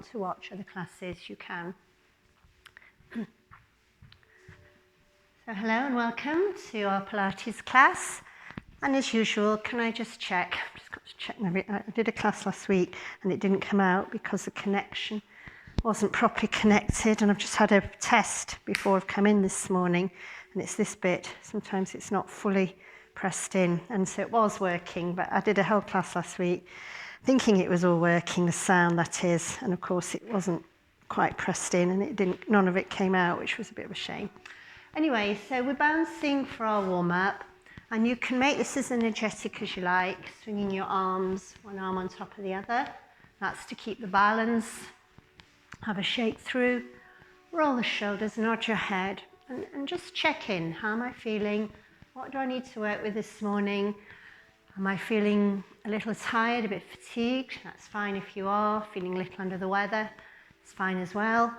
to watch other classes, you can. So hello and welcome to our Pilates class. And as usual, can I just check? I've just got to check I did a class last week and it didn't come out because the connection wasn't properly connected, and I've just had a test before I've come in this morning, and it's this bit. Sometimes it's not fully pressed in, and so it was working, but I did a whole class last week thinking it was all working, the sound that is, and of course it wasn't quite pressed in, and none of it came out, which was a bit of a shame. Anyway, so we're bouncing for our warm-up, and you can make this as energetic as you like, swinging your arms, one arm on top of the other. That's to keep the balance. Have a shake through, roll the shoulders, nod your head, and just check in. How am I feeling? What do I need to work with this morning? Am I feeling a little tired, a bit fatigued? That's fine if you are. Feeling a little under the weather, it's fine as well.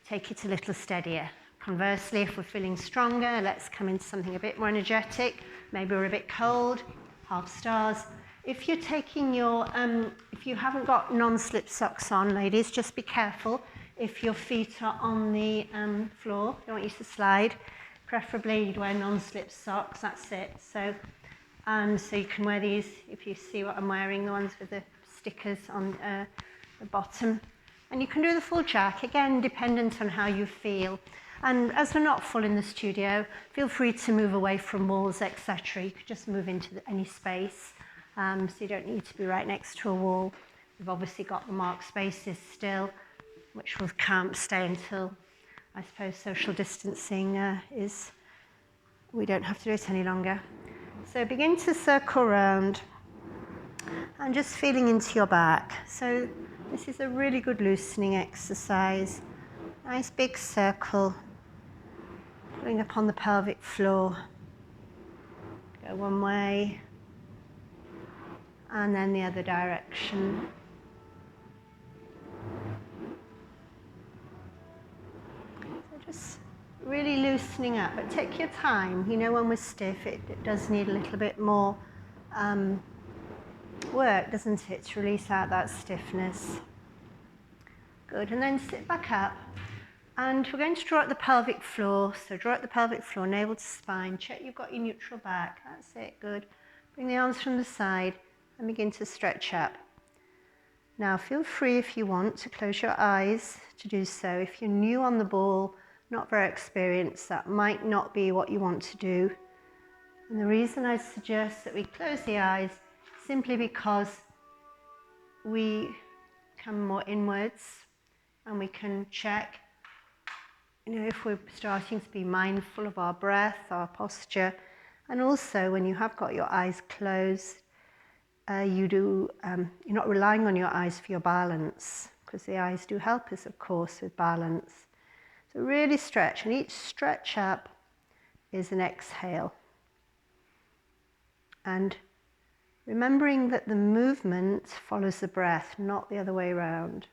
Take it a little steadier. Conversely, if we're feeling stronger, let's come into something a bit more energetic. Maybe we're a bit cold, half stars. If you're taking your, if you haven't got non-slip socks on, ladies, just be careful. If your feet are on the floor, don't want you to slide. Preferably you'd wear non-slip socks, that's it. So you can wear these, if you see what I'm wearing, the ones with the stickers on the bottom. And you can do the full jack, again, dependent on how you feel. And as we're not full in the studio, feel free to move away from walls, etc. You could just move into any space. So you don't need to be right next to a wall. We've obviously got the marked spaces still, which will stay until, I suppose, social distancing we don't have to do it any longer. So begin to circle round and just feeling into your back. So this is a really good loosening exercise. Nice big circle, pulling up on the pelvic floor. Go one way, and then the other direction. So just really loosening up, but take your time. You know, when we're stiff, it does need a little bit more work, doesn't it, to release out that stiffness. Good, and then sit back up. And we're going to draw up the pelvic floor. So draw up the pelvic floor, navel to spine. Check you've got your neutral back. That's it, good. Bring the arms from the side and begin to stretch up. Now feel free, if you want, to close your eyes to do so. If you're new on the ball, not very experienced, that might not be what you want to do. And the reason I suggest that we close the eyes, simply because we come more inwards and we can check, you know, if we're starting to be mindful of our breath, our posture. And also, when you have got your eyes closed, you're not relying on your eyes for your balance, because the eyes do help us, of course, with balance. So really stretch, and each stretch up is an exhale. And remembering that the movement follows the breath, not the other way around.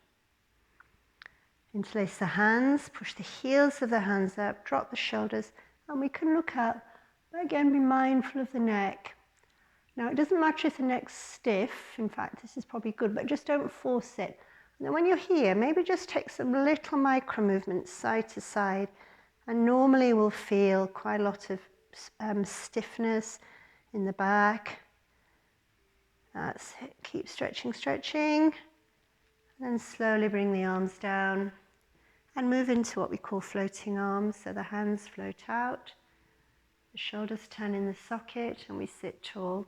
Interlace the hands, push the heels of the hands up, drop the shoulders, and we can look up, but again be mindful of the neck. Now, it doesn't matter if the neck's stiff, in fact this is probably good, but just don't force it. And then when you're here, maybe just take some little micro movements side to side, and normally we'll feel quite a lot of stiffness in the back. That's it. Keep stretching, stretching, and then slowly bring the arms down and move into what we call floating arms. So the hands float out, the shoulders turn in the socket, and we sit tall.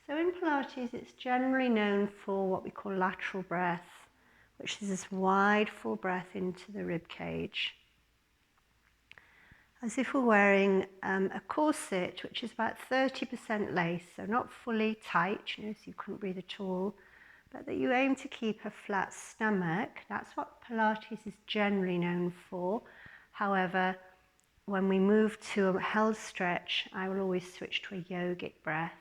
So in Pilates, it's generally known for what we call lateral breath, which is this wide, full breath into the rib cage. As if we're wearing a corset, which is about 30% lace, so not fully tight, you know, so you couldn't breathe at all, but that you aim to keep a flat stomach. That's what Pilates is generally known for. However, when we move to a held stretch, I will always switch to a yogic breath.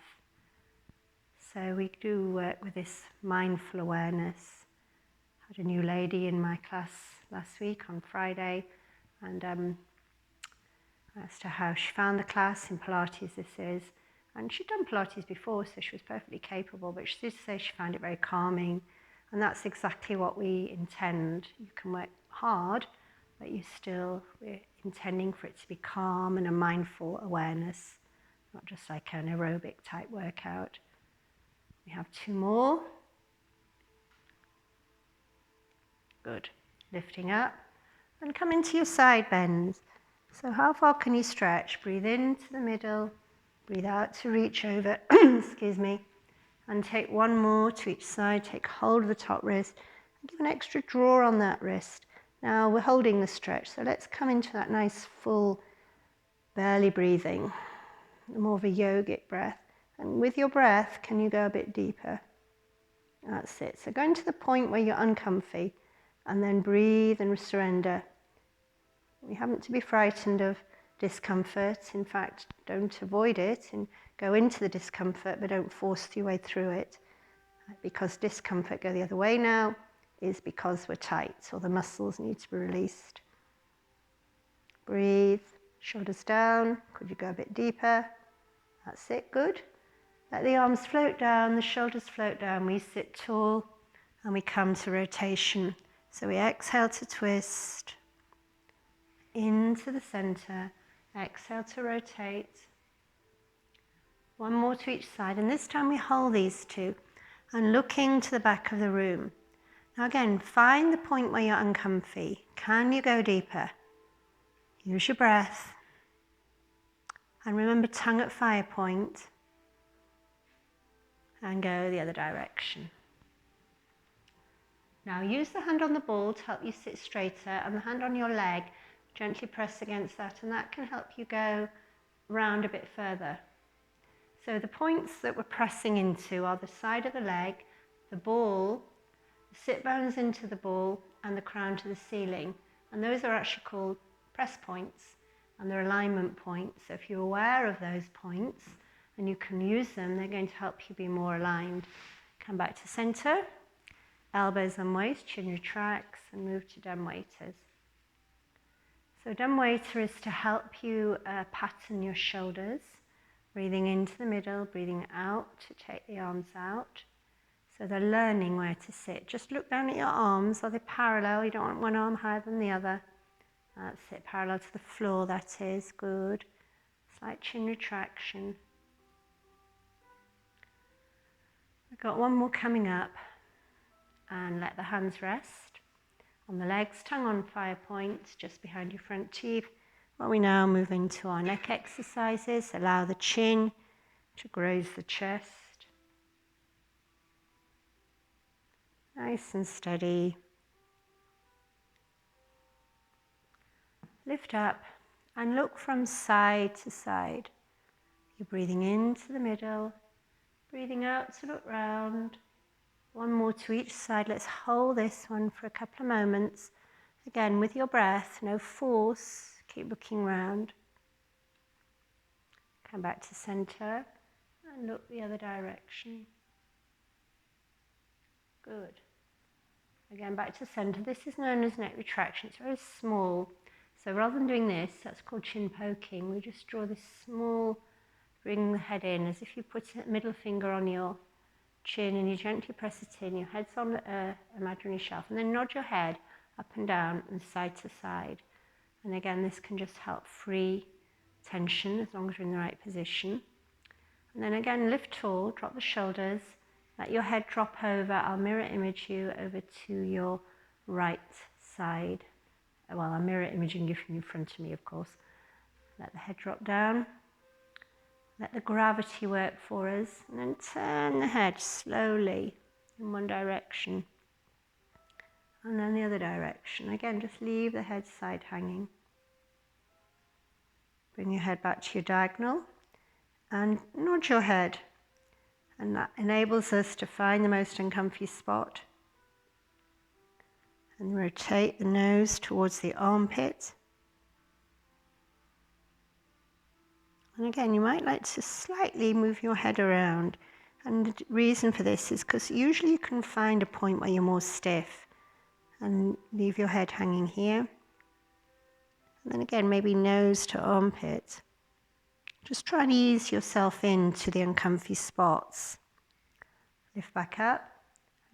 So we do work with this mindful awareness. I had a new lady in my class last week on Friday, and as to how she found the class in Pilates this is. And she'd done Pilates before, so she was perfectly capable, but she did say she found it very calming And that's exactly what we intend. You can work hard, but we're intending for it to be calm and a mindful awareness, not just like an aerobic type workout. We have 2 more. Good. Lifting up and come into your side bends. So how far can you stretch? Breathe into the middle, breathe out to reach over, excuse me, and take 1 more to each side. Take hold of the top wrist and give an extra draw on that wrist. Now we're holding the stretch, so let's come into that nice full belly breathing, more of a yogic breath. And with your breath, can you go a bit deeper? That's it. So going to the point where you're uncomfy, and then breathe and surrender. You haven't to be frightened of discomfort. In fact, don't avoid it and go into the discomfort, but don't force your way through it. Because discomfort, go the other way now, is because we're tight or the muscles need to be released. Breathe, shoulders down. Could you go a bit deeper? That's it, good. Let the arms float down, the shoulders float down. We sit tall and we come to rotation. So we exhale to twist into the center, exhale to rotate. 1 more to each side, and this time we hold these 2 and looking to the back of the room. Now again, find the point where you're uncomfy. Can you go deeper? Use your breath. And remember, tongue at fire point. And go the other direction. Now use the hand on the ball to help you sit straighter, and the hand on your leg, gently press against that, and that can help you go round a bit further. So the points that we're pressing into are the side of the leg, the ball, the sit bones into the ball, and the crown to the ceiling. And those are actually called press points, and they're alignment points. So if you're aware of those points and you can use them, they're going to help you be more aligned. Come back to center. Elbows on waist, chin retracts, and move to dumb waiters. So dumb waiter is to help you pattern your shoulders, breathing into the middle, breathing out to take the arms out. So they're learning where to sit. Just look down at your arms. Are they parallel? You don't want one arm higher than the other. That's it, parallel to the floor, that is, good. Slight chin retraction. We've got 1 more coming up. And let the hands rest on the legs, tongue on fire point, just behind your front teeth. While we now move into our neck exercises, allow the chin to graze the chest. Nice and steady. Lift up and look from side to side. You're breathing into the middle, breathing out to look round. 1 more to each side. Let's hold this one for a couple of moments. Again, with your breath, no force. Keep looking round. Come back to center and look the other direction. Good. Again, back to center. This is known as neck retraction. It's very small. So rather than doing this, that's called chin poking. We just draw this small, bring the head in as if you put a middle finger on your chin and you gently press it in. Your head's on the imaginary shelf, and then nod your head up and down and side to side. And again, this can just help free tension as long as you're in the right position. And then again, lift tall, drop the shoulders, let your head drop over. I'll mirror image you over to your right side. Well, I'm mirror imaging you from in front of me, of course. Let the head drop down. Let the gravity work for us, and then turn the head slowly in one direction and then the other direction. Again, just leave the head side hanging. Bring your head back to your diagonal and nod your head, and that enables us to find the most uncomfy spot. And rotate the nose towards the armpit. And again, you might like to slightly move your head around. And the reason for this is because usually you can find a point where you're more stiff and leave your head hanging here. And then again, maybe nose to armpit. Just try and ease yourself into the uncomfy spots. Lift back up,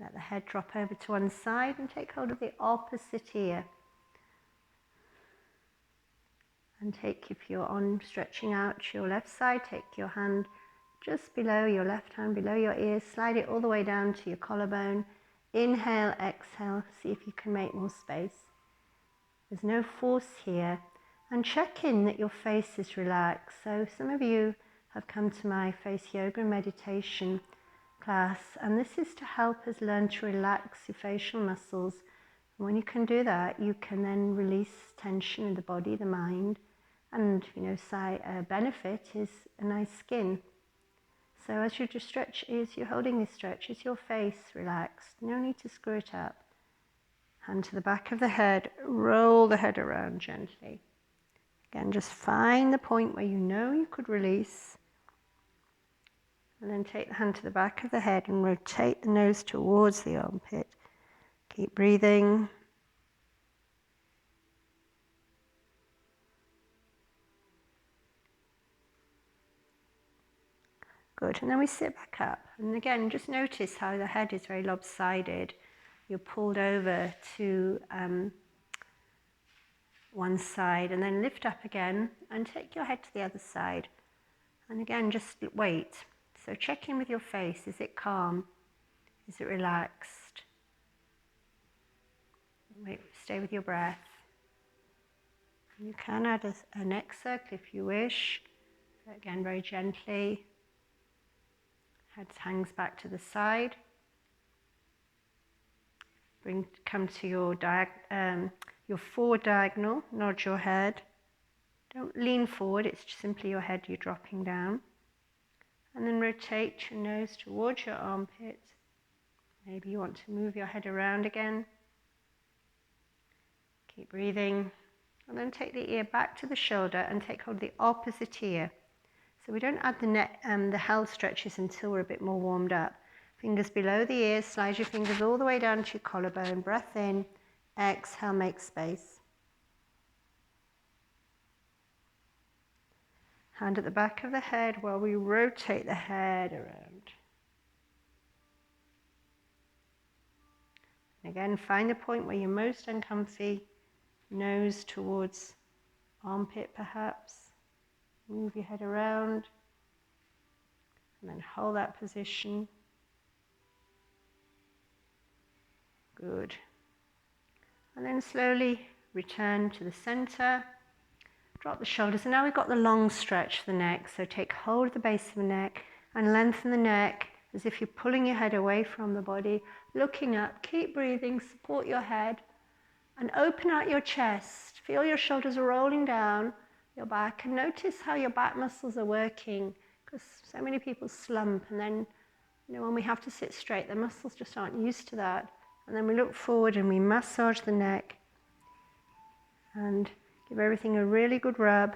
Let the head drop over to one side and take hold of the opposite ear. And if you're on stretching out to your left side, take your hand just below your left hand, below your ear, slide it all the way down to your collarbone. Inhale, exhale, see if you can make more space. There's no force here. And check in that your face is relaxed. So some of you have come to my face yoga and meditation class, and this is to help us learn to relax your facial muscles. And when you can do that, you can then release tension in the body, the mind, and benefit is a nice skin. So as you just stretch, you're holding this stretch, is your face relaxed? No need to screw it up. Hand to the back of the head, roll the head around gently. Again, just find the point where you know you could release. And then take the hand to the back of the head and rotate the nose towards the armpit. Keep breathing. Good, and then we sit back up. And again, just notice how the head is very lopsided. You're pulled over to one side, and then lift up again and take your head to the other side. And again, just wait. So check in with your face. Is it calm? Is it relaxed? Wait, stay with your breath. You can add a neck circle if you wish. Again, very gently. Head hangs back to the side. Come to your forward diagonal. Nod your head. Don't lean forward. It's simply your head you're dropping down. And then rotate your nose towards your armpit. Maybe you want to move your head around again. Keep breathing. And then take the ear back to the shoulder and take hold of the opposite ear. So we don't add the held stretches until we're a bit more warmed up. Fingers below the ears, slide your fingers all the way down to your collarbone. Breath in, exhale, make space. Hand at the back of the head while we rotate the head around. And again, find the point where you're most uncomfy. Nose towards armpit perhaps. Move your head around. And then hold that position. Good. And then slowly return to the center. Drop the shoulders. And now we've got the long stretch for the neck. So take hold of the base of the neck and lengthen the neck as if you're pulling your head away from the body. Looking up. Keep breathing. Support your head. And open out your chest. Feel your shoulders rolling down your back. And notice how your back muscles are working. Because so many people slump. And then, when we have to sit straight, the muscles just aren't used to that. And then we look forward and we massage the neck. And give everything a really good rub.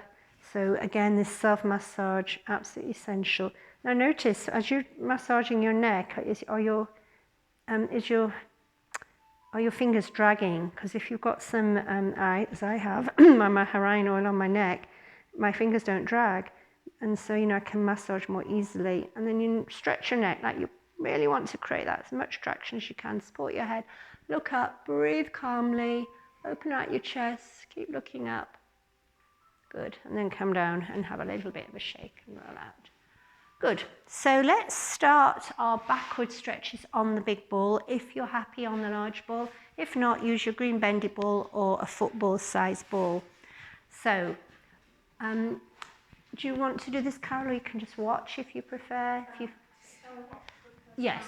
So again, this self-massage, absolutely essential. Now notice, as you're massaging your neck, are your fingers dragging? Because if you've got some, as I have, my Hawaiian oil on my neck, my fingers don't drag. And so, I can massage more easily. And then you stretch your neck, like you really want to create that, as much traction as you can. Support your head. Look up, breathe calmly, open out your chest, keep looking up. Good. And then come down and have a little bit of a shake and roll out. Good. So let's start our backward stretches on the big ball, if you're happy on the large ball. If not, use your green bendy ball or a football size ball. So, do you want to do this, Carol, or you can just watch if you prefer? Yes.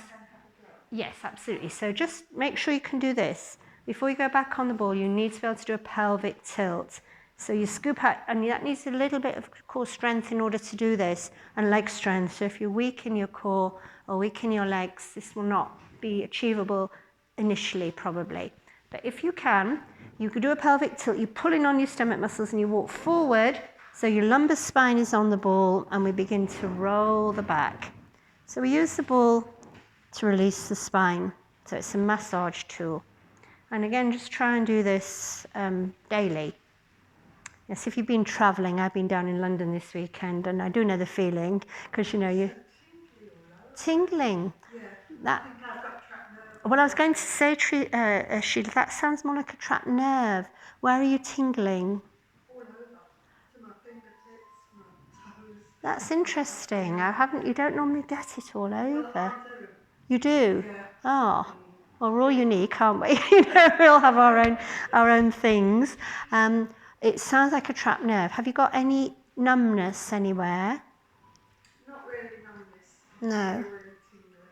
Yes, absolutely. So just make sure you can do this. Before you go back on the ball, you need to be able to do a pelvic tilt. So you scoop out, and that needs a little bit of core strength in order to do this, and leg strength. So if you're weak in your core or weak in your legs, this will not be achievable initially, probably. But if you can, you could do a pelvic tilt. You pull in on your stomach muscles and you walk forward, so your lumbar spine is on the ball, and we begin to roll the back. So we use the ball to release the spine. So it's a massage tool. And again, just try and do this daily. Yes, if you've been travelling, I've been down in London this weekend, and I do know the feeling, because you tingling. Yeah, That, I think I've got trapped nerves Well, I was going to say, Sheila, that sounds more like a trapped nerve. Where are you tingling? All over, to my fingertips, my toes. That's interesting. You don't normally get it all over. Well, I do. You do? Yeah. Oh, well, we're all unique, aren't we? We all have our own things. It sounds like a trapped nerve. Have you got any numbness anywhere? Not really numbness. No. Really tingling.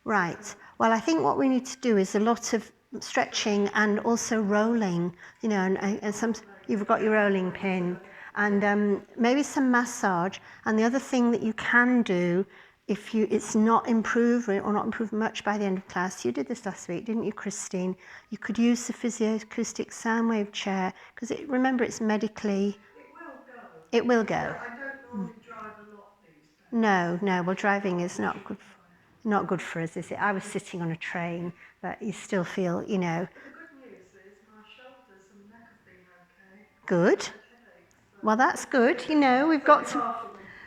Right. Well, I think what we need to do is a lot of stretching and also rolling, and some, you've got your rolling pin, and maybe some massage. And the other thing that you can do, if it's not improving or not improving much by the end of class, you did this last week, didn't you, Christine? You could use the physioacoustic sound wave chair, because remember, it's medically... It will go. It will go. I don't normally drive a lot these days. No. Well, driving is not good for us, is it? I was sitting on a train, but you still feel, But the good news is my shoulders and neck have been okay. Good. I've had headaches, so Well, that's good. We've got to...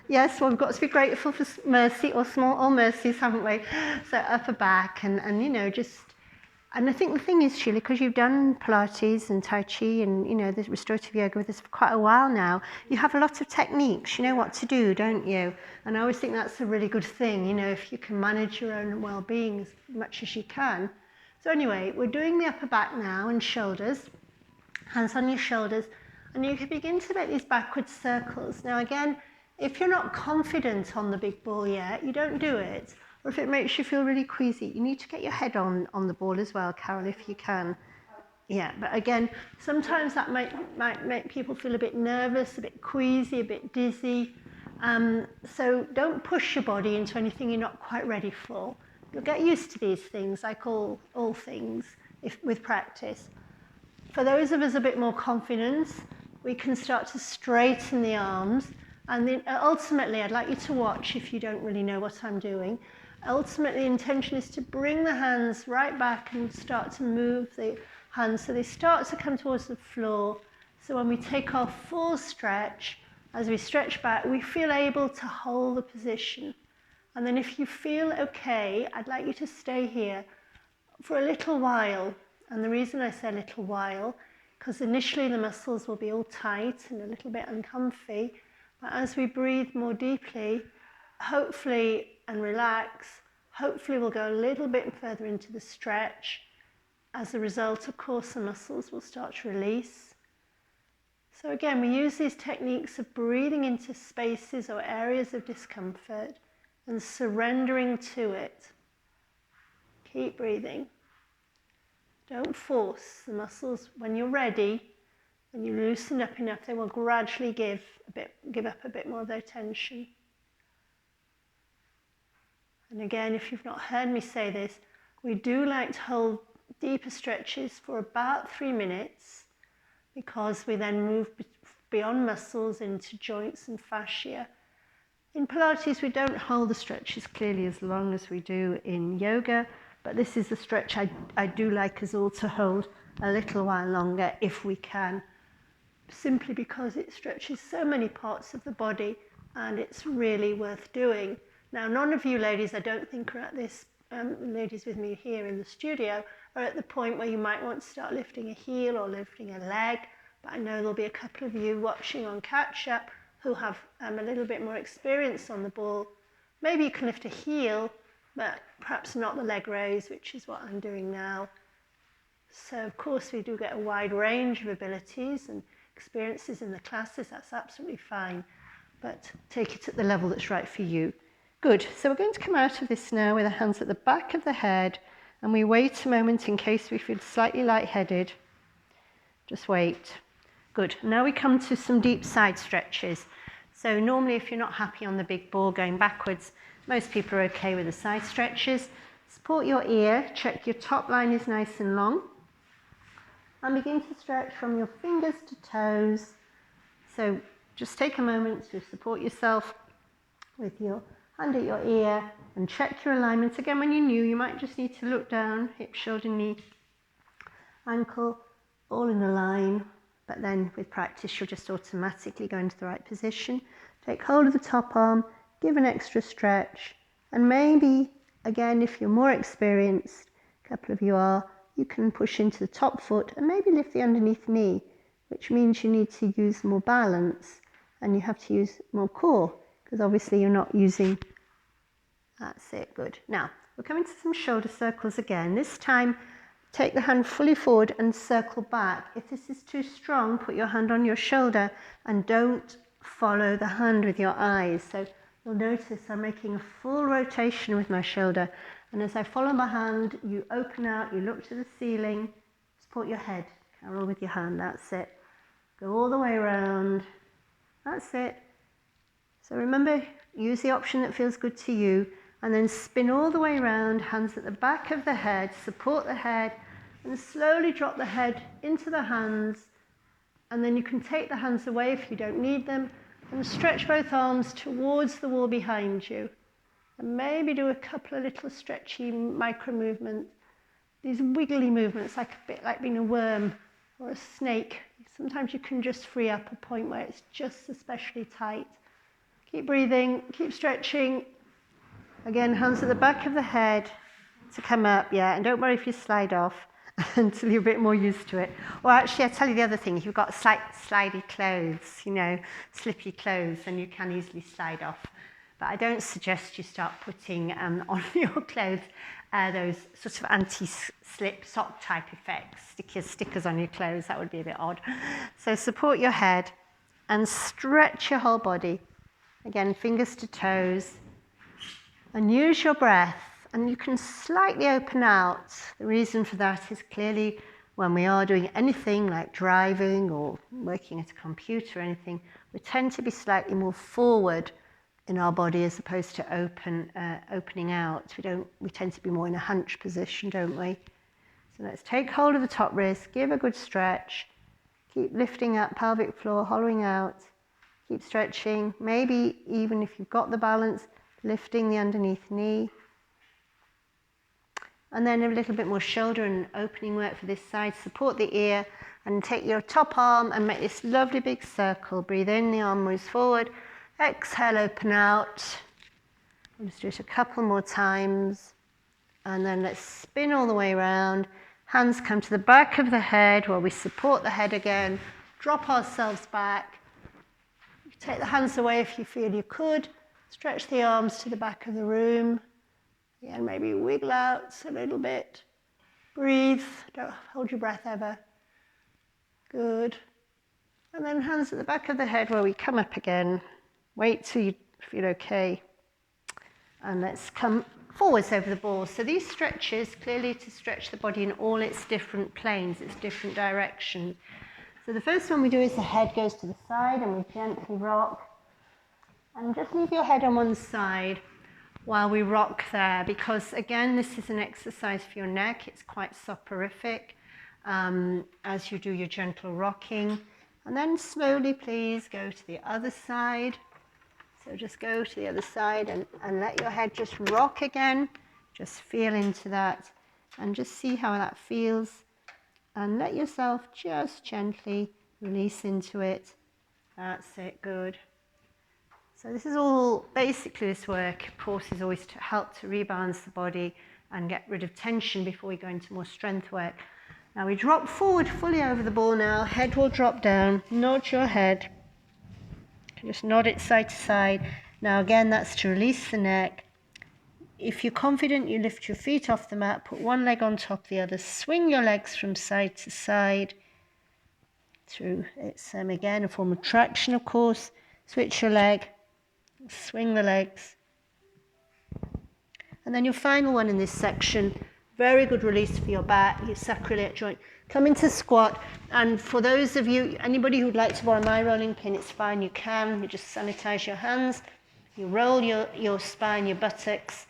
Yes, well, we've got to be grateful for mercy or small mercies, haven't we? So upper back and just... And I think the thing is, Sheila, because you've done Pilates and Tai Chi and, the restorative yoga with us for quite a while now, you have a lot of techniques. You know what to do, don't you? And I always think that's a really good thing, if you can manage your own well-being as much as you can. So anyway, we're doing the upper back now and shoulders, hands on your shoulders, and you can begin to make these backward circles. Now again, if you're not confident on the big ball yet, you don't do it. Or if it makes you feel really queasy, you need to get your head on the ball as well, Carol, if you can. Yeah, but again, sometimes that might make people feel a bit nervous, a bit queasy, a bit dizzy. So don't push your body into anything you're not quite ready for. You'll get used to these things, like all things, with practice. For those of us a bit more confident, we can start to straighten the arms. And then ultimately, I'd like you to watch if you don't really know what I'm doing. Ultimately, the intention is to bring the hands right back and start to move the hands so they start to come towards the floor. So when we take our full stretch, as we stretch back, we feel able to hold the position. And then if you feel okay, I'd like you to stay here for a little while. And the reason I say a little while, because initially the muscles will be all tight and a little bit uncomfy. But as we breathe more deeply, hopefully, and relax, hopefully we'll go a little bit further into the stretch. As a result, of course, the muscles will start to release. So again, we use these techniques of breathing into spaces or areas of discomfort and surrendering to it. Keep breathing. Don't force the muscles. When you're ready, when you loosen up enough, they will gradually give up a bit more of their tension. And again, if you've not heard me say this, we do like to hold deeper stretches for about 3 minutes, because we then move beyond muscles into joints and fascia. In Pilates, we don't hold the stretches clearly as long as we do in yoga, but this is a stretch I do like us all to hold a little while longer if we can, simply because it stretches so many parts of the body and it's really worth doing. Now, none of you ladies, I don't think, are at this, ladies with me here in the studio, are at the point where you might want to start lifting a heel or lifting a leg, but I know there'll be a couple of you watching on catch-up who have a little bit more experience on the ball. Maybe you can lift a heel, but perhaps not the leg raise, which is what I'm doing now. So, of course, we do get a wide range of abilities and experiences in the classes. That's absolutely fine, but take it at the level that's right for you. Good. So we're going to come out of this now with our hands at the back of the head, and we wait a moment in case we feel slightly lightheaded. Just wait. Good. Now we come to some deep side stretches. So normally, if you're not happy on the big ball going backwards, most people are okay with the side stretches. Support your ear, check your top line is nice and long, and begin to stretch from your fingers to toes. So just take a moment to support yourself with your hand at your ear and check your alignment. Again, when you're new, you might just need to look down, hip, shoulder, knee, ankle, all in a line. But then with practice, you'll just automatically go into the right position. Take hold of the top arm, give an extra stretch, and maybe, again, if you're more experienced, a couple of you are, you can push into the top foot and maybe lift the underneath knee, which means you need to use more balance and you have to use more core because obviously you're not using. That's it, good. Now, we're coming to some shoulder circles again. This time, take the hand fully forward and circle back. If this is too strong, put your hand on your shoulder and don't follow the hand with your eyes. So you'll notice I'm making a full rotation with my shoulder. And as I follow my hand, you open out, you look to the ceiling, support your head, Carol, with your hand, that's it. Go all the way around, that's it. So remember, use the option that feels good to you, and then spin all the way around, hands at the back of the head, support the head, and slowly drop the head into the hands, and then you can take the hands away if you don't need them, and stretch both arms towards the wall behind you. And maybe do a couple of little stretchy micro movements, these wiggly movements, like a bit like being a worm or a snake. Sometimes you can just free up a point where it's just especially tight. Keep breathing, keep stretching. Again, hands at the back of the head to come up, yeah, and don't worry if you slide off until you're a bit more used to it. Or actually, I'll tell you the other thing, if you've got slidey clothes, you know, slippy clothes, then you can easily slide off. But I don't suggest you start putting on your clothes those sort of anti-slip sock type effects, stick your stickers on your clothes, that would be a bit odd. So support your head and stretch your whole body. Again, fingers to toes. And use your breath, and you can slightly open out. The reason for that is clearly when we are doing anything like driving or working at a computer or anything, we tend to be slightly more forward in our body as opposed to opening out. We tend to be more in a hunch position, don't we? So let's take hold of the top wrist, give a good stretch, keep lifting up pelvic floor, hollowing out, keep stretching, maybe even if you've got the balance, lifting the underneath knee. And then a little bit more shoulder and opening work for this side. Support the ear and take your top arm and make this lovely big circle. Breathe in, the arm moves forward. Exhale, open out. We'll just do it a couple more times. And then let's spin all the way around. Hands come to the back of the head where we support the head again. Drop ourselves back. Take the hands away if you feel you could. Stretch the arms to the back of the room. Again, maybe wiggle out a little bit. Breathe. Don't hold your breath ever. Good. And then hands at the back of the head where we come up again. Wait till you feel okay. And let's come forwards over the ball. So these stretches, clearly to stretch the body in all its different planes, its different directions. So the first one we do is the head goes to the side and we gently rock. And just leave your head on one side while we rock there, because again, this is an exercise for your neck. It's quite soporific as you do your gentle rocking. And then slowly, please, go to the other side. So just go to the other side and let your head just rock again. Just feel into that and just see how that feels. And let yourself just gently release into it. That's it, good. So this is all, basically this work, of course, is always to help to rebalance the body and get rid of tension before we go into more strength work. Now we drop forward fully over the ball now, head will drop down, nod your head, just nod it side to side. Now again, that's to release the neck. If you're confident, you lift your feet off the mat, put one leg on top of the other, swing your legs from side to side through, it's again a form of traction, of course. Switch your leg. Swing the legs. And then your final one in this section, very good release for your back, your sacroiliac joint. Come into squat, and for those of you, anybody who'd like to borrow my rolling pin, it's fine, you can. You just sanitize your hands, you roll your spine, your buttocks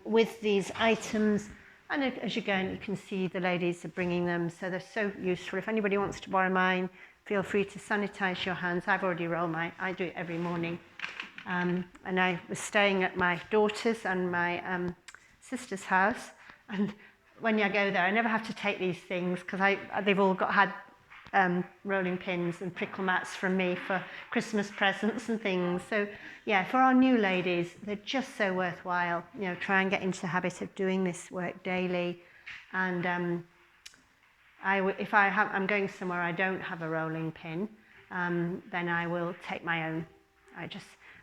with these items. And as you go, you can see the ladies are bringing them, so they're so useful. If anybody wants to borrow mine, feel free to sanitize your hands. I've already rolled mine, I do it every morning. And I was staying at my daughter's and my sister's house, and when I go there I never have to take these things because they've all had rolling pins and prickle mats from me for Christmas presents and things. So yeah, for our new ladies, they're just so worthwhile. You know, try and get into the habit of doing this work daily. And if I'm going somewhere I don't have a rolling pin, then I will take my own.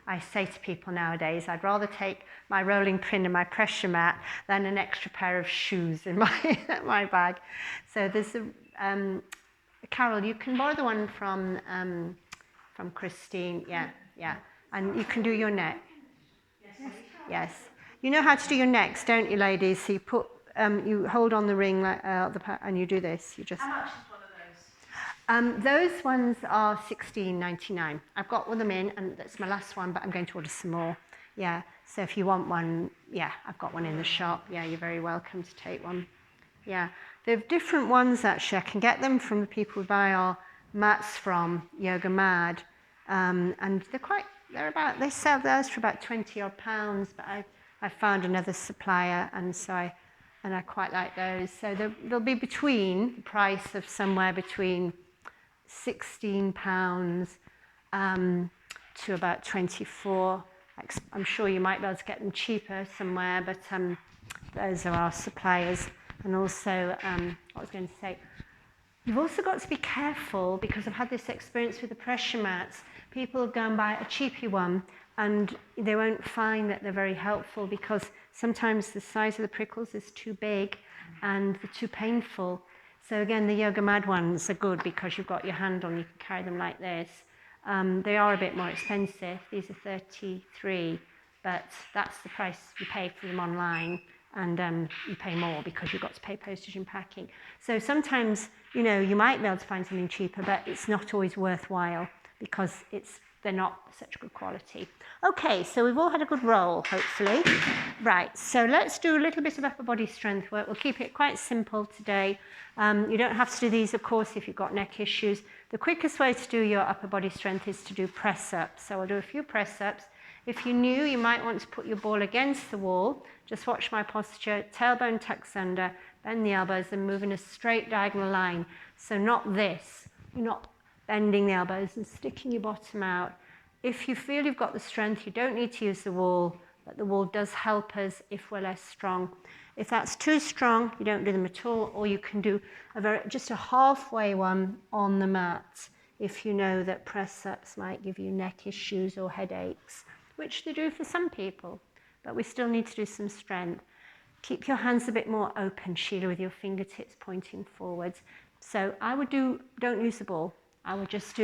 I say to people nowadays, I'd rather take my rolling pin and my pressure mat than an extra pair of shoes in my bag. So there's Carol, you can borrow the one from Christine. Yeah, yeah. And you can do your neck. Yes. You know how to do your necks, don't you, ladies? So you hold on the ring like and you do this. You just. How much is one of those? Those ones are $16.99. I've got them in, and that's my last one, but I'm going to order some more. Yeah. So if you want one, yeah, I've got one in the shop. Yeah, you're very welcome to take one. Yeah. There are different ones actually. I can get them from the people we buy our mats from, Yoga Mad, and they sell those for about 20 odd pounds, but I found another supplier, and so I quite like those. So they'll be between the price of somewhere between £16 to about 24. I'm sure you might be able to get them cheaper somewhere, but those are our suppliers. And also, what I was going to say, you've also got to be careful, because I've had this experience with the pressure mats. People go and buy a cheapy one and they won't find that they're very helpful, because sometimes the size of the prickles is too big and they're too painful. So again, the Yoga Mad ones are good because you've got your hand on, you can carry them like this. They are a bit more expensive. These are 33, but that's the price you pay for them online. And you pay more because you've got to pay postage and packing. So sometimes, you might be able to find something cheaper, but it's not always worthwhile because they're not such good quality. Okay, so we've all had a good roll, hopefully. Right, so let's do a little bit of upper body strength work. We'll keep it quite simple today. You don't have to do these, of course, if you've got neck issues. The quickest way to do your upper body strength is to do press-ups. So I'll do a few press-ups. If you're new, you might want to put your ball against the wall. Just watch my posture, tailbone tucks under, bend the elbows and move in a straight diagonal line. So not this. You're not bending the elbows and sticking your bottom out. If you feel you've got the strength, you don't need to use the wall, but the wall does help us if we're less strong. If that's too strong, you don't do them at all, or you can do just a halfway one on the mat if you know that press-ups might give you neck issues or headaches, which they do for some people, but we still need to do some strength. Keep your hands a bit more open, Sheila, with your fingertips pointing forwards. So don't use the ball. I would just.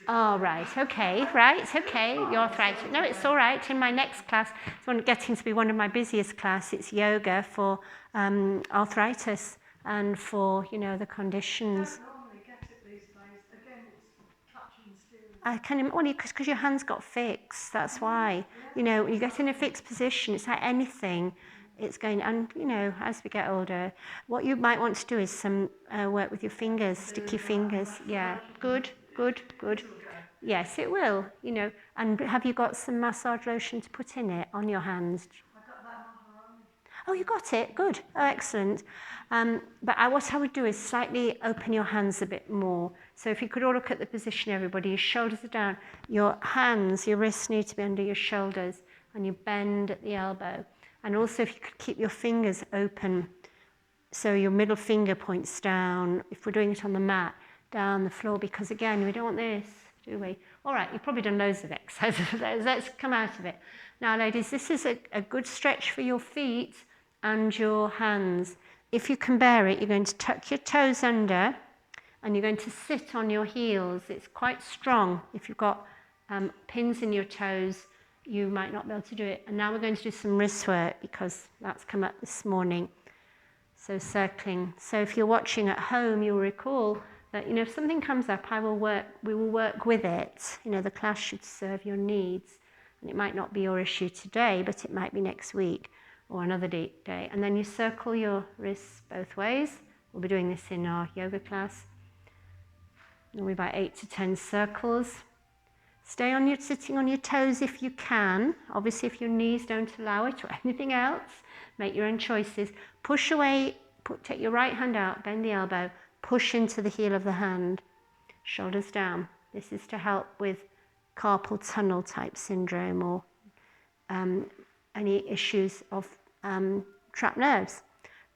Oh, right, okay, your arthritis. No, it's all right. In my next class, it's getting to be one of my busiest classes. It's yoga for arthritis and for, the conditions. I don't normally get it these days. Again, it's touching still. Because your hands got fixed, that's why. You get in a fixed position, it's like anything. It's going, and as we get older, what you might want to do is some work with your fingers, sticky fingers. Yeah, good. Yes, it will, And have you got some massage lotion to put in it on your hands? I got that on her own. Oh, you got it, good, oh, excellent. But what I would do is slightly open your hands a bit more. So if you could all look at the position, everybody, your shoulders are down, your hands, your wrists need to be under your shoulders, and you bend at the elbow. And also if you could keep your fingers open, so your middle finger points down, if we're doing it on the mat, down the floor, because again, we don't want this, do we? All right, you've probably done loads of exercises. Let's come out of it. Now, ladies, this is a good stretch for your feet and your hands. If you can bear it, you're going to tuck your toes under and you're going to sit on your heels. It's quite strong. If you've got pins in your toes, you might not be able to do it. And now we're going to do some wrist work because that's come up this morning. So circling. So if you're watching at home, you'll recall that, if something comes up, we will work with it. The class should serve your needs. And it might not be your issue today, but it might be next week or another day. And then you circle your wrists both ways. We'll be doing this in our yoga class. Normally about 8 to 10 circles. Stay sitting on your toes if you can. Obviously, if your knees don't allow it or anything else, make your own choices. Push away, take your right hand out, bend the elbow, push into the heel of the hand, shoulders down. This is to help with carpal tunnel type syndrome or any issues of trapped nerves.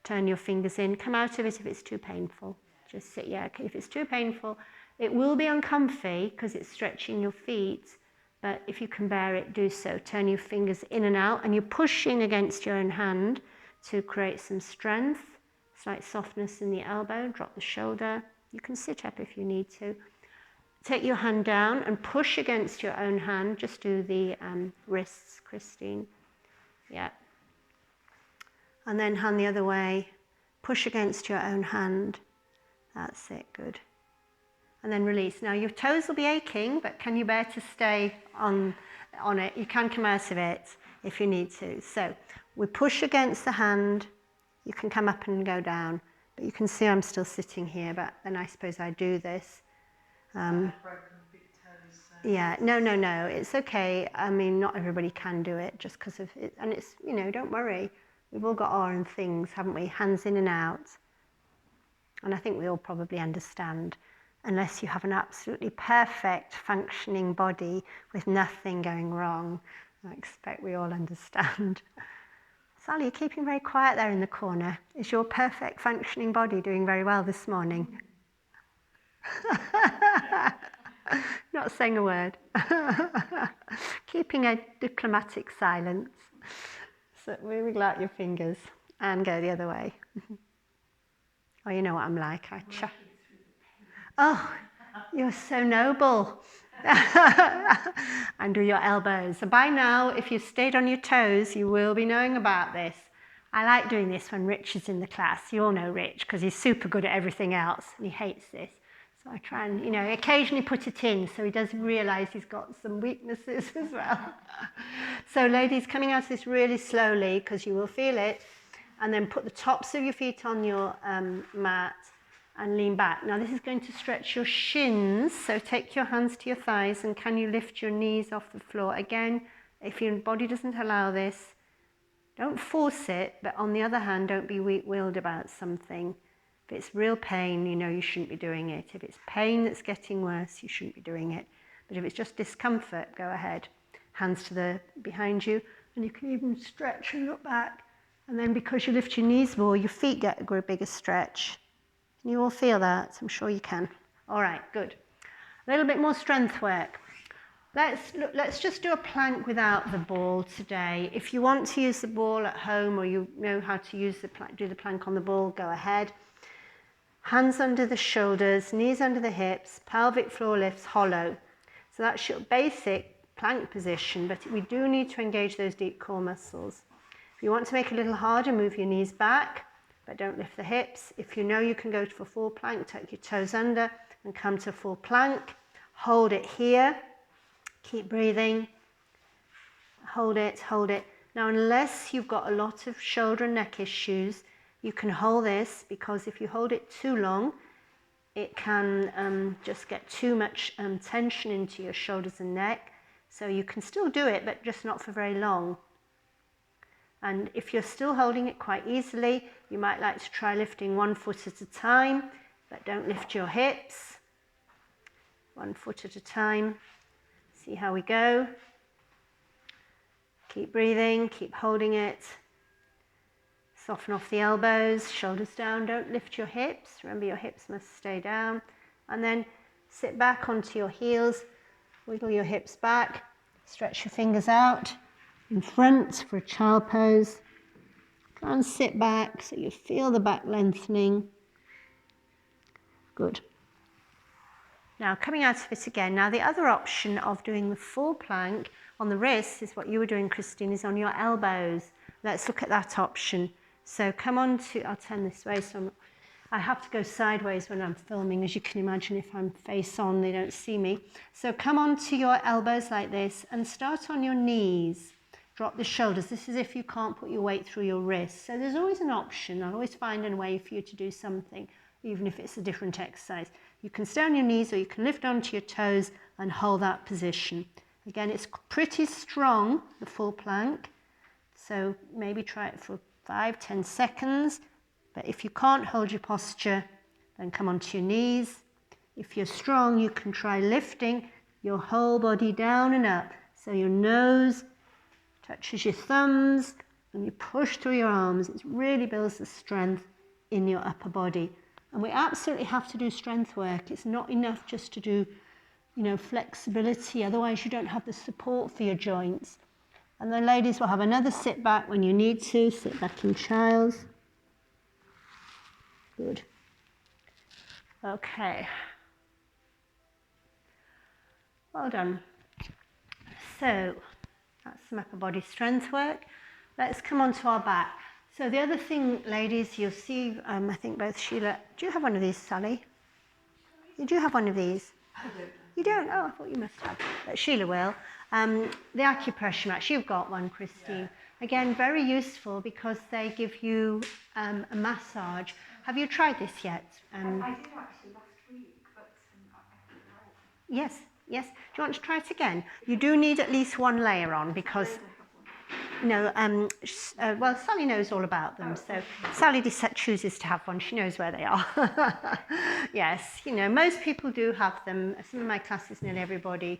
Turn your fingers in, come out of it if it's too painful. Just sit, yeah, if it's too painful, it will be uncomfy because it's stretching your feet, but if you can bear it, do so. Turn your fingers in and out, and you're pushing against your own hand to create some strength, slight softness in the elbow, drop the shoulder. You can sit up if you need to. Take your hand down and push against your own hand. Just do the wrists, Christine. Yeah. And then hand the other way. Push against your own hand. That's it, good. And then release. Now your toes will be aching, but can you bear to stay on it? You can come out of it if you need to. So we push against the hand. You can come up and go down. But you can see I'm still sitting here, but then I suppose I do this. Yeah, no, it's okay. I mean, not everybody can do it just because of it. And it's, don't worry. We've all got our own things, haven't we? Hands in and out. And I think we all probably understand, unless you have an absolutely perfect functioning body with nothing going wrong. I expect we all understand. Sally, you're keeping very quiet there in the corner. Is your perfect functioning body doing very well this morning? Not saying a word. Keeping a diplomatic silence. So we wiggle out your fingers and go the other way. Oh, you know what I'm like. Oh, you're so noble. And do your elbows. So by now, if you've stayed on your toes, you will be knowing about this. I like doing this when Rich is in the class. You all know Rich because he's super good at everything else and he hates this. So I try and, occasionally put it in so he does realise he's got some weaknesses as well. So ladies, coming out of this really slowly because you will feel it, and then put the tops of your feet on your mat and lean back. Now this is going to stretch your shins, so take your hands to your thighs and can you lift your knees off the floor? Again, if your body doesn't allow this, don't force it, but on the other hand, don't be weak-willed about something. If it's real pain, you shouldn't be doing it. If it's pain that's getting worse, you shouldn't be doing it. But if it's just discomfort, go ahead. Hands to behind you, and you can even stretch and look back. And then because you lift your knees more, your feet get a bigger stretch. Can you all feel that? I'm sure you can. All right, good. A little bit more strength work. Let's just do a plank without the ball today. If you want to use the ball at home or you know how to do the plank on the ball, go ahead. Hands under the shoulders, knees under the hips, pelvic floor lifts hollow. So that's your basic plank position, but we do need to engage those deep core muscles. If you want to make it a little harder, move your knees back, but don't lift the hips. If you know you can go to a full plank, tuck your toes under and come to a full plank. Hold it here. Keep breathing. Hold it, hold it. Now, unless you've got a lot of shoulder and neck issues, you can hold this because if you hold it too long, it can just get too much tension into your shoulders and neck. So you can still do it, but just not for very long. And if you're still holding it quite easily, you might like to try lifting 1 foot at a time, but don't lift your hips. 1 foot at a time. See how we go. Keep breathing, keep holding it. Soften off the elbows, shoulders down. Don't lift your hips. Remember, your hips must stay down. And then sit back onto your heels. Wiggle your hips back. Stretch your fingers out in front for a child pose. Try and sit back so you feel the back lengthening. Good. Now, coming out of it again. Now, the other option of doing the full plank on the wrists is what you were doing, Christine, is on your elbows. Let's look at that option. So come on to, I'll turn this way, so I have to go sideways when I'm filming. As you can imagine, if I'm face on, they don't see me. So come on to your elbows like this and start on your knees. Drop the shoulders. This is if you can't put your weight through your wrists. So there's always an option. I'll always find a way for you to do something, even if it's a different exercise. You can stay on your knees or you can lift onto your toes and hold that position. Again, it's pretty strong, the full plank. So maybe try it for 5-10 seconds. But if you can't hold your posture, then come onto your knees. If you're strong, you can try lifting your whole body down and up. So your nose touches your thumbs and you push through your arms. It really builds the strength in your upper body. And we absolutely have to do strength work. It's not enough just to do, flexibility. Otherwise, you don't have the support for your joints. And then ladies will have another sit back when you need to. Sit back in child's. Good. Okay. Well done. So that's some upper body strength work. Let's come on to our back. So the other thing, ladies, you'll see, I think both Sheila, do you have one of these, Sally? You do have one of these? I don't. You don't? Oh, I thought you must have. But Sheila will. The acupressure mats, you've got one, Christine. Yeah. Again, very useful because they give you a massage. Have you tried this yet? I did actually last week, but I couldn't like it. Yes, yes. Do you want to try it again? You do need at least one layer on because... No, well, Sally knows all about them, so Sally chooses to have one. She knows where they are. Yes, most people do have them. Some of my classes, nearly everybody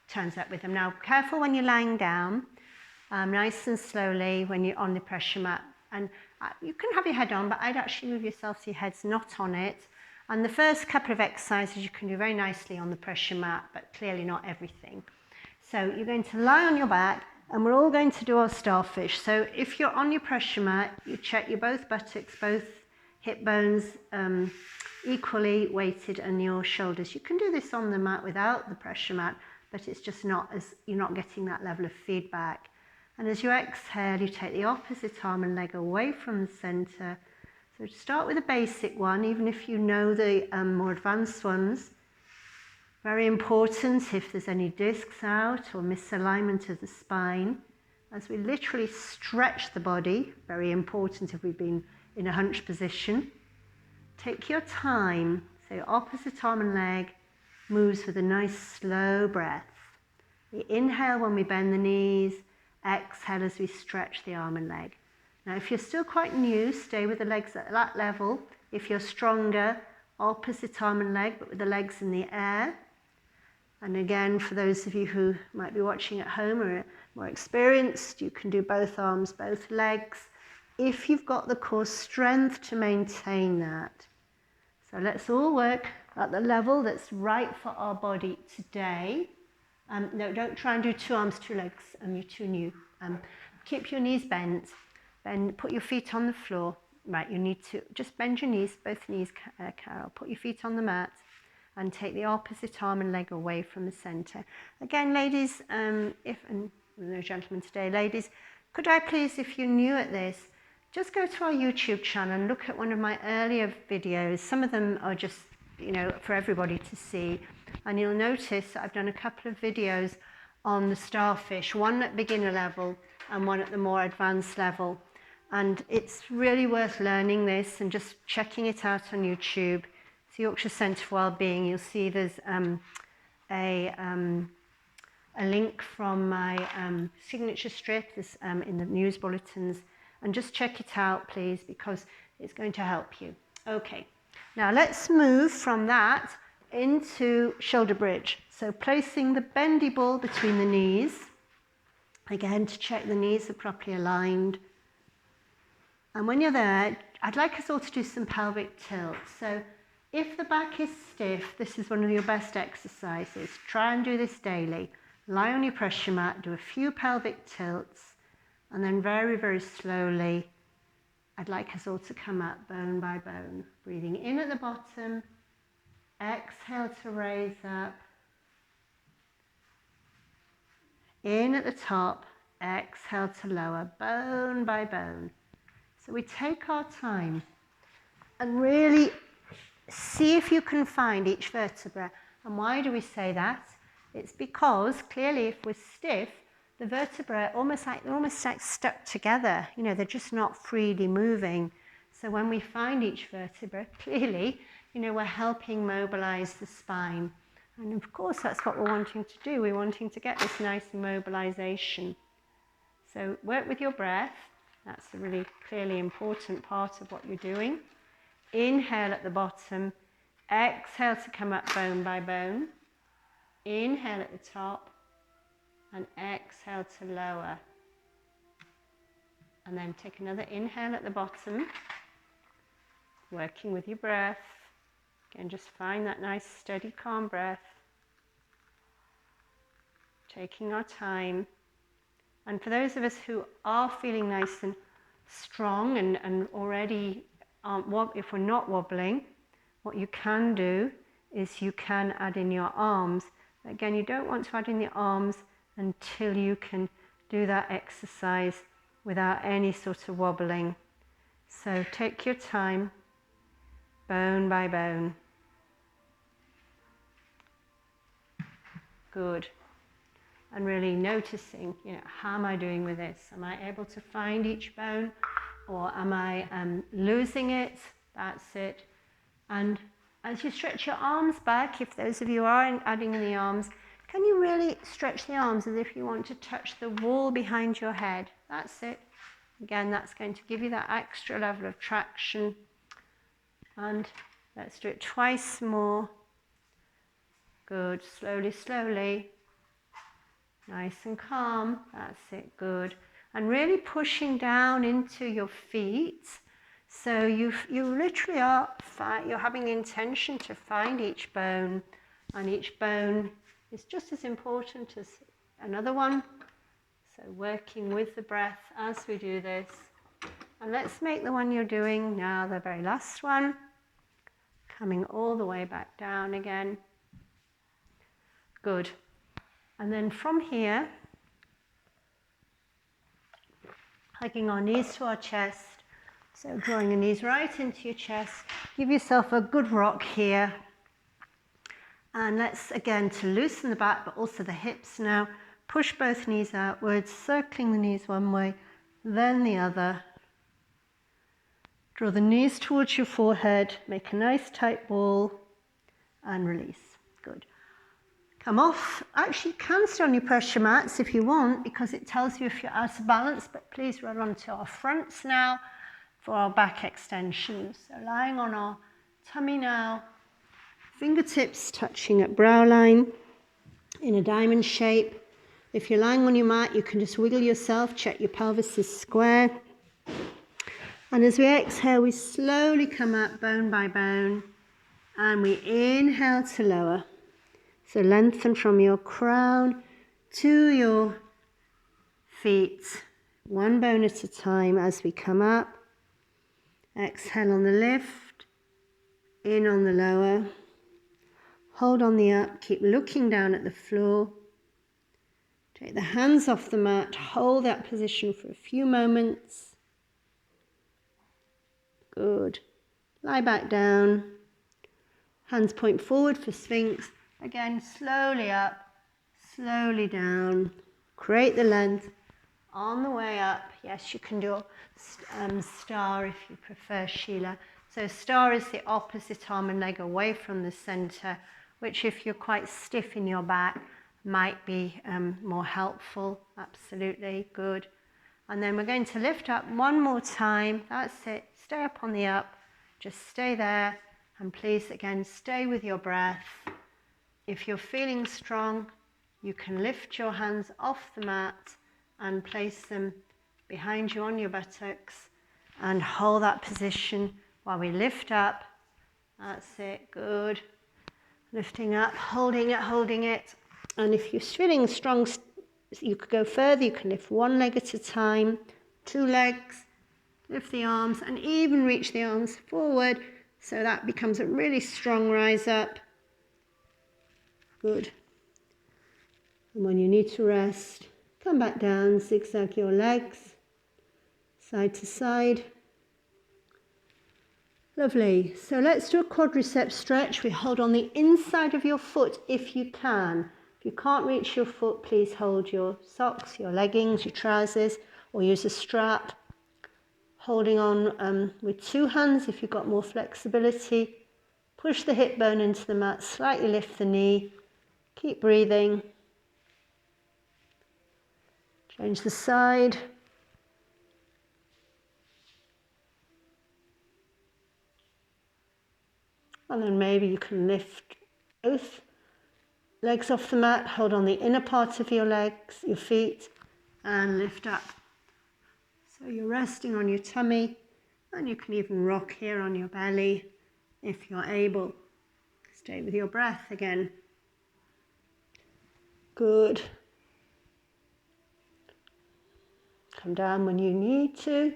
turns up with them. Now, careful when you're lying down, nice and slowly when you're on the pressure mat. And you can have your head on, but I'd actually move yourself so your head's not on it. And the first couple of exercises you can do very nicely on the pressure mat, but clearly not everything. So you're going to lie on your back, and we're all going to do our starfish. So if you're on your pressure mat, you check your both buttocks, both hip bones equally weighted, and your shoulders. You can do this on the mat without the pressure mat, but it's just you're not getting that level of feedback. And as you exhale, you take the opposite arm and leg away from the center. So start with a basic one, even if you know the more advanced ones. Very important if there's any discs out or misalignment of the spine, as we literally stretch the body. Very important if we've been in a hunch position. Take your time, so your opposite arm and leg moves with a nice slow breath. We inhale when we bend the knees, exhale as we stretch the arm and leg. Now if you're still quite new, stay with the legs at that level. If you're stronger, opposite arm and leg, but with the legs in the air. And again, for those of you who might be watching at home or are more experienced, you can do both arms, both legs, if you've got the core strength to maintain that. So let's all work at the level that's right for our body today. No, don't try and do two arms, two legs, you're too new. Keep your knees bent, put your feet on the floor. Right, you need to just bend your knees, both knees, Carol. Put your feet on the mat. And take the opposite arm and leg away from the center. Again, ladies, and no gentlemen today, ladies, could I please, if you're new at this, just go to our YouTube channel and look at one of my earlier videos. Some of them are just, for everybody to see. And you'll notice that I've done a couple of videos on the starfish, one at beginner level and one at the more advanced level. And it's really worth learning this and just checking it out on YouTube. Yorkshire Centre for Wellbeing, you'll see there's a link from my signature strip in the news bulletins, and just check it out please, because it's going to help you. Okay, now let's move from that into shoulder bridge. So placing the bendy ball between the knees, again to check the knees are properly aligned. And when you're there, I'd like us all to do some pelvic tilt. So if the back is stiff, this is one of your best exercises. Try and do this daily. Lie on your pressure mat, do a few pelvic tilts, and then very, very slowly, I'd like us all to come up bone by bone. Breathing in at the bottom, exhale to raise up. In at the top, exhale to lower, bone by bone. So we take our time and really see if you can find each vertebra. And why do we say that? It's because clearly if we're stiff, the vertebrae are almost like stuck together. They're just not freely moving. So when we find each vertebra, clearly, we're helping mobilize the spine. And of course, that's what we're wanting to do. We're wanting to get this nice mobilization. So work with your breath. That's a really clearly important part of what you're doing. Inhale at the bottom, exhale to come up bone by bone. Inhale at the top, and exhale to lower. And then take another inhale at the bottom, working with your breath. Again, just find that nice, steady, calm breath. Taking our time. And for those of us who are feeling nice and strong and already if we're not wobbling, what you can do is you can add in your arms. Again, you don't want to add in the arms until you can do that exercise without any sort of wobbling. So take your time, bone by bone. Good. And really noticing, how am I doing with this? Am I able to find each bone, or am I losing it? That's it. And as you stretch your arms back, if those of you are adding in the arms, can you really stretch the arms as if you want to touch the wall behind your head? That's it. Again, that's going to give you that extra level of traction. And let's do it twice more. Good. Slowly, slowly. Nice and calm. That's it. Good. And really pushing down into your feet. So you literally are, you're having the intention to find each bone, and each bone is just as important as another one. So working with the breath as we do this. And let's make the one you're doing now the very last one. Coming all the way back down again. Good. And then from here, hugging our knees to our chest. So drawing your knees right into your chest. Give yourself a good rock here. And let's, again, to loosen the back, but also the hips now. Push both knees outwards, circling the knees one way, then the other. Draw the knees towards your forehead. Make a nice tight ball and release. Good. Come off. Actually, you can stay on your pressure mats if you want, because it tells you if you're out of balance, but please roll onto our fronts now for our back extensions. So lying on our tummy now, fingertips touching at brow line in a diamond shape. If you're lying on your mat, you can just wiggle yourself, check your pelvis is square. And as we exhale, we slowly come up bone by bone, and we inhale to lower. So lengthen from your crown to your feet, one bone at a time as we come up. Exhale on the lift, in on the lower. Hold on the up, keep looking down at the floor. Take the hands off the mat, hold that position for a few moments. Good. Lie back down. Hands point forward for Sphinx. Again, slowly up, slowly down. Create the length on the way up. Yes, you can do star if you prefer, Sheila. So star is the opposite arm and leg away from the center, which if you're quite stiff in your back might be more helpful. Absolutely, good. And then we're going to lift up one more time. That's it. Stay up on the up. Just stay there. And please, again, stay with your breath. If you're feeling strong, you can lift your hands off the mat and place them behind you on your buttocks and hold that position while we lift up. That's it, good. Lifting up, holding it, holding it. And if you're feeling strong, you could go further. You can lift one leg at a time, two legs, lift the arms, and even reach the arms forward. So that becomes a really strong rise up. Good. And when you need to rest, come back down, zigzag your legs, side to side. Lovely. So let's do a quadricep stretch. We hold on the inside of your foot if you can. If you can't reach your foot, please hold your socks, your leggings, your trousers, or use a strap. Holding on with two hands if you've got more flexibility. Push the hip bone into the mat, slightly lift the knee. Keep breathing. Change the side. And then maybe you can lift both legs off the mat, hold on the inner part of your legs, your feet, and lift up. So you're resting on your tummy, and you can even rock here on your belly if you're able. Stay with your breath again. Good. Come down when you need to.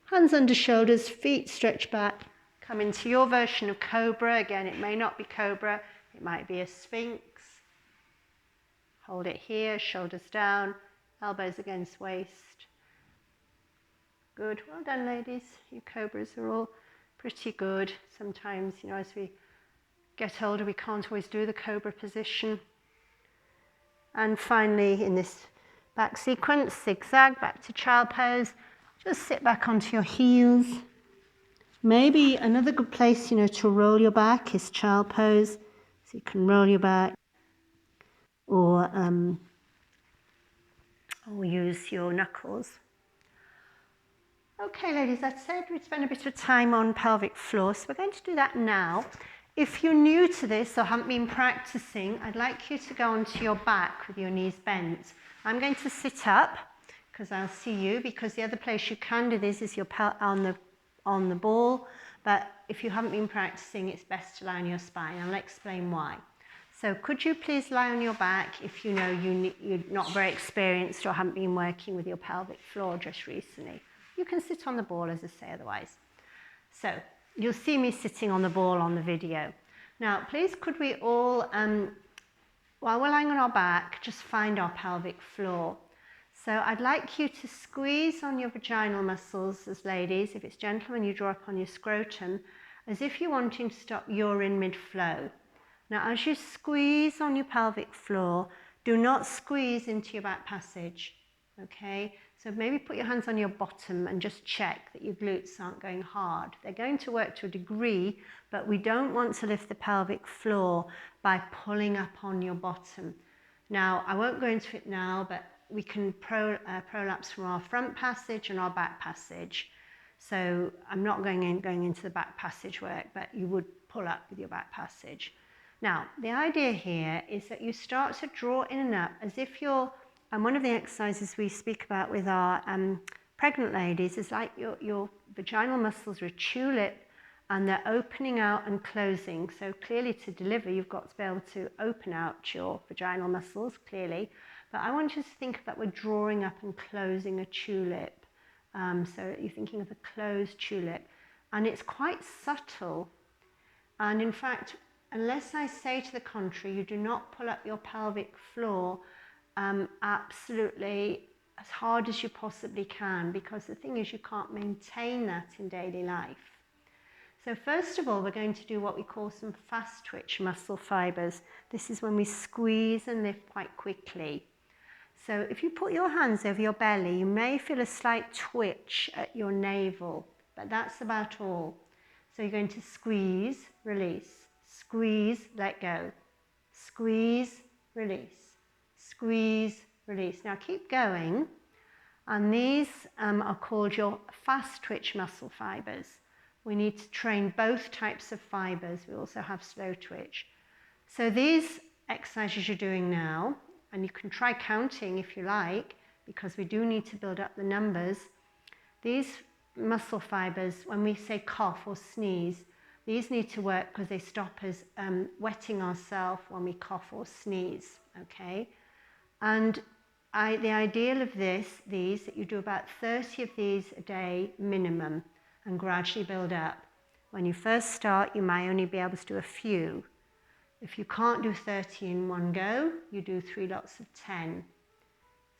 Hands under shoulders, feet stretch back. Come into your version of cobra. Again, it may not be cobra, it might be a sphinx. Hold it here, shoulders down, elbows against waist. Good, well done ladies. You cobras are all pretty good. Sometimes, as we get older, we can't always do the cobra position. And finally, in this back sequence, zigzag, back to child pose. Just sit back onto your heels. Maybe another good place, to roll your back is child pose. So you can roll your back or use your knuckles. Okay, ladies, I said we'd spend a bit of time on pelvic floor, so we're going to do that now. If you're new to this or haven't been practicing, I'd like you to go onto your back with your knees bent. I'm going to sit up because I'll see you, because the other place you can do this is your on the ball, but if you haven't been practicing, it's best to lie on your spine. I'll explain why. So could you please lie on your back if you know you're not very experienced or haven't been working with your pelvic floor just recently. You can sit on the ball, as I say, otherwise. So you'll see me sitting on the ball on the video. Now, please could we all, while we're lying on our back, just find our pelvic floor. So I'd like you to squeeze on your vaginal muscles as ladies. If it's gentlemen, you draw up on your scrotum, as if you're wanting to stop urine mid-flow. Now, as you squeeze on your pelvic floor, do not squeeze into your back passage, okay? So maybe put your hands on your bottom and just check that your glutes aren't going hard. They're going to work to a degree, but we don't want to lift the pelvic floor by pulling up on your bottom. Now, I won't go into it now, but we can prolapse from our front passage and our back passage. So I'm not going into the back passage work, but you would pull up with your back passage. Now, the idea here is that you start to draw in and up as if you're, and one of the exercises we speak about with our pregnant ladies is like your vaginal muscles are a tulip and they're opening out and closing. So clearly to deliver, you've got to be able to open out your vaginal muscles, clearly. But I want you to think that we're drawing up and closing a tulip. So you're thinking of a closed tulip. And it's quite subtle. And in fact, unless I say to the contrary, you do not pull up your pelvic floor absolutely as hard as you possibly can, because the thing is you can't maintain that in daily life. So first of all, we're going to do what we call some fast twitch muscle fibers. This is when we squeeze and lift quite quickly. So if you put your hands over your belly, you may feel a slight twitch at your navel, but that's about all. So you're going to squeeze, release, squeeze, let go, squeeze, release, squeeze, release. Now keep going, and these are called your fast twitch muscle fibers. We need to train both types of fibers. We also have slow twitch. So these exercises you're doing now, and you can try counting if you like, because we do need to build up the numbers. These muscle fibers, when we say cough or sneeze, these need to work because they stop us wetting ourselves when we cough or sneeze, okay? And the ideal of these, that you do about 30 of these a day minimum and gradually build up. When you first start, you may only be able to do a few. If you can't do 30 in one go, you do 3 lots of 10.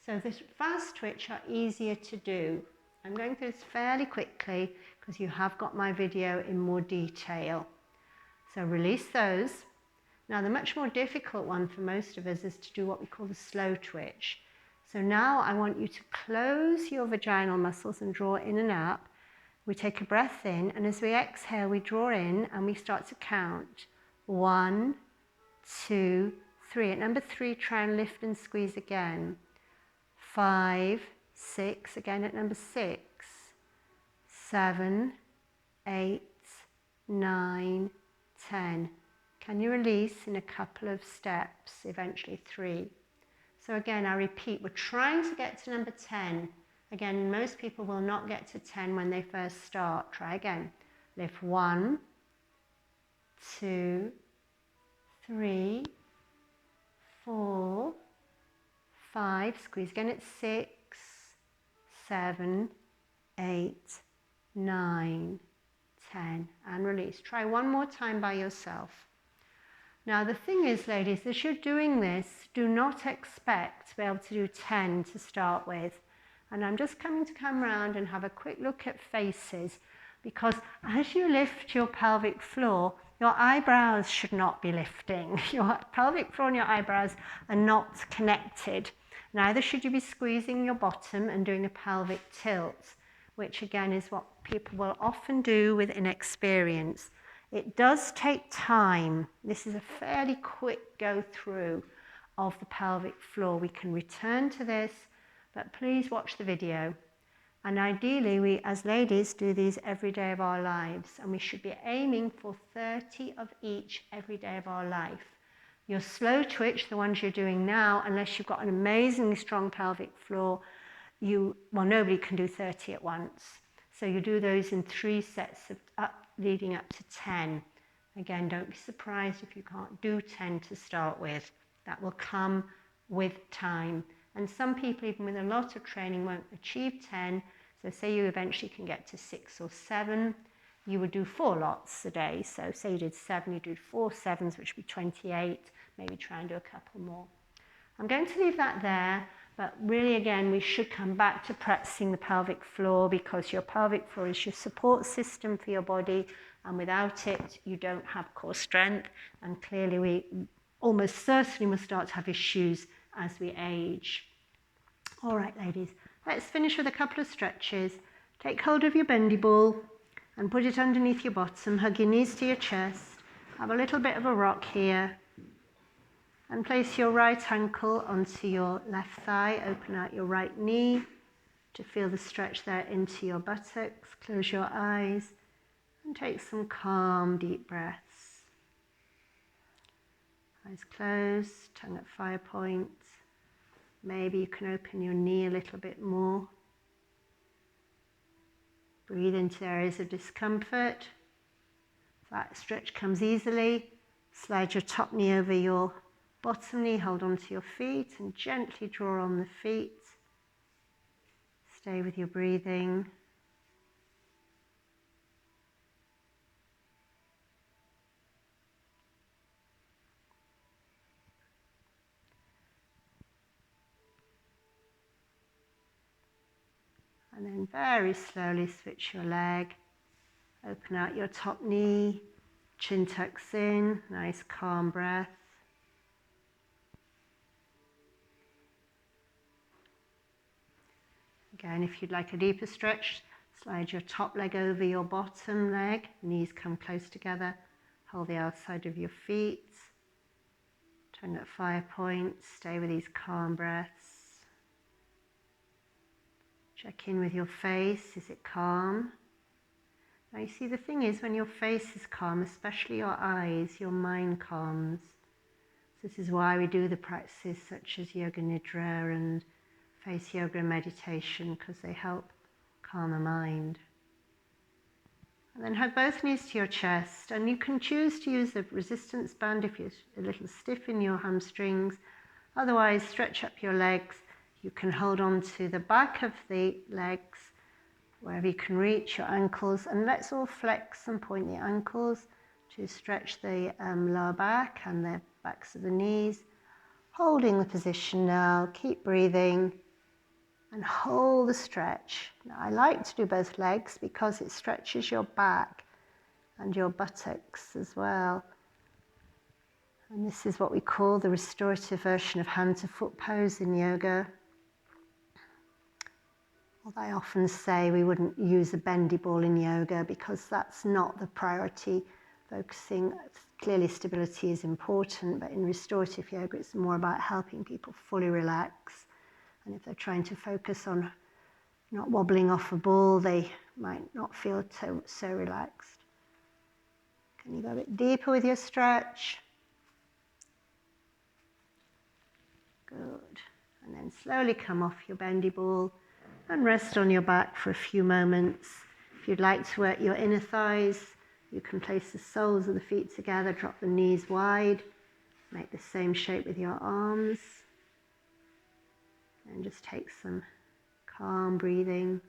So the fast twitch are easier to do. I'm going through this fairly quickly because you have got my video in more detail. So release those. Now the much more difficult one for most of us is to do what we call the slow twitch. So now I want you to close your vaginal muscles and draw in and up. We take a breath in, and as we exhale, we draw in and we start to count. 1, 2, 3. At number 3, try and lift and squeeze again. 5, 6, again at number 6. 7, 8, 9, 10. Can you release in a couple of steps, eventually 3? So again, I repeat, we're trying to get to number 10. Again, most people will not get to 10 when they first start. Try again. Lift 1, 2, 3, 4, 5. Squeeze again at 6, 7, 8, 9, 10. And release. Try one more time by yourself. Now the thing is, ladies, as you're doing this, do not expect to be able to do 10 to start with. And I'm just coming to come around and have a quick look at faces, because as you lift your pelvic floor, your eyebrows should not be lifting. Your pelvic floor and your eyebrows are not connected. Neither should you be squeezing your bottom and doing a pelvic tilt, which again is what people will often do with inexperience. It does take time. This is a fairly quick go through of the pelvic floor. We can return to this, but please watch the video. And ideally, we as ladies do these every day of our lives, and we should be aiming for 30 of each every day of our life. Your slow twitch, the ones you're doing now, unless you've got an amazingly strong pelvic floor, nobody can do 30 at once. So you do those in 3 sets leading up to 10. Again, don't be surprised if you can't do 10 to start with. That will come with time. And some people, even with a lot of training, won't achieve 10. So say you eventually can get to 6 or 7, you would do 4 lots a day. So say you did 7, you do 4 sevens, which would be 28. Maybe try and do a couple more. I'm going to leave that there, but really again, we should come back to practicing the pelvic floor, because your pelvic floor is your support system for your body, and without it, you don't have core strength, and clearly we almost certainly will start to have issues as we age. All right, ladies, let's finish with a couple of stretches. Take hold of your bendy ball and put it underneath your bottom. Hug your knees to your chest. Have a little bit of a rock here. And place your right ankle onto your left thigh. Open out your right knee to feel the stretch there into your buttocks. Close your eyes and take some calm, deep breaths. Eyes closed, tongue at fire point. Maybe you can open your knee a little bit more. Breathe into areas of discomfort. If that stretch comes easily, slide your top knee over your bottom knee, hold on to your feet and gently draw on the feet. Stay with your breathing. And then very slowly switch your leg. Open out your top knee, chin tucks in, nice calm breath. Again, if you'd like a deeper stretch, slide your top leg over your bottom leg, knees come close together, hold the outside of your feet, tongue at fire point, stay with these calm breaths. Check in with your face, is it calm? Now you see, the thing is, when your face is calm, especially your eyes, your mind calms. So this is why we do the practices such as yoga nidra and face yoga and meditation, because they help calm the mind. And then hug both knees to your chest, and you can choose to use a resistance band if you're a little stiff in your hamstrings. Otherwise, stretch up your legs. You can hold on to the back of the legs, wherever you can reach, your ankles, and let's all flex and point the ankles to stretch the lower back and the backs of the knees. Holding the position now, keep breathing. And hold the stretch. Now, I like to do both legs because it stretches your back and your buttocks as well. And this is what we call the restorative version of hand to foot pose in yoga. Although I often say we wouldn't use a bendy ball in yoga because that's not the priority. Focusing, clearly stability is important, but in restorative yoga it's more about helping people fully relax. And if they're trying to focus on not wobbling off a ball, they might not feel so relaxed. Can you go a bit deeper with your stretch? Good. And then slowly come off your bendy ball And rest on your back for a few moments. If you'd like to work your inner thighs, you can place the soles of the feet together, drop the knees wide, make the same shape with your arms, and just take some calm breathing.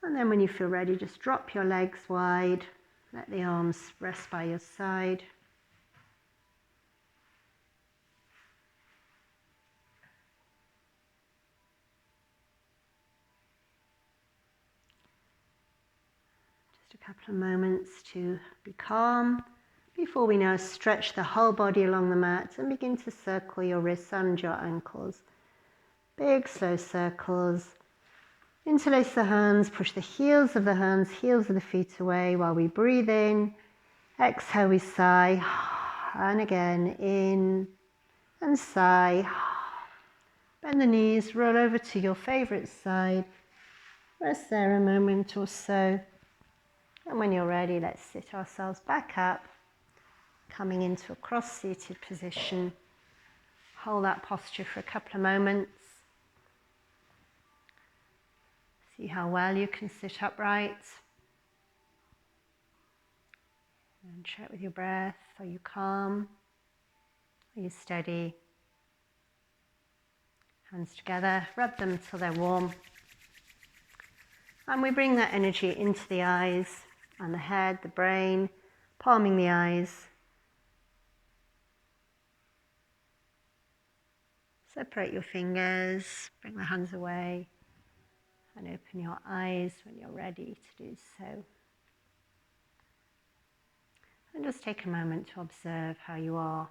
And then when you feel ready, just drop your legs wide, let the arms rest by your side. Just a couple of moments to be calm before we now stretch the whole body along the mat and begin to circle your wrists and your ankles. Big slow circles. Interlace the hands, push the heels of the hands, heels of the feet away while we breathe in. Exhale, we sigh. And again, in and sigh. Bend the knees, roll over to your favorite side. Rest there a moment or so. And when you're ready, let's sit ourselves back up, coming into a cross-seated position. Hold that posture for a couple of moments. See how well you can sit upright. And check with your breath. Are you calm? Are you steady? Hands together, rub them till they're warm. And we bring that energy into the eyes and the head, the brain, palming the eyes. Separate your fingers, bring the hands away, and open your eyes when you're ready to do so. And just take a moment to observe how you are.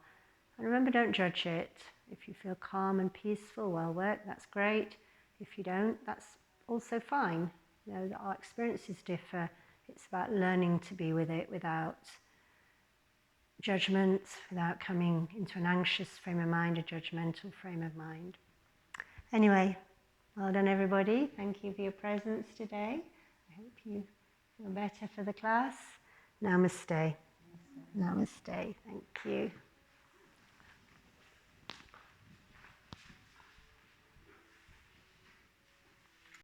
And remember, don't judge it. If you feel calm and peaceful, well worked, that's great. If you don't, that's also fine. You know, our experiences differ. It's about learning to be with it without judgment, without coming into an anxious frame of mind, a judgmental frame of mind. Anyway, well done everybody. Thank you for your presence today. I hope you feel better for the class. Namaste. Namaste. Thank you.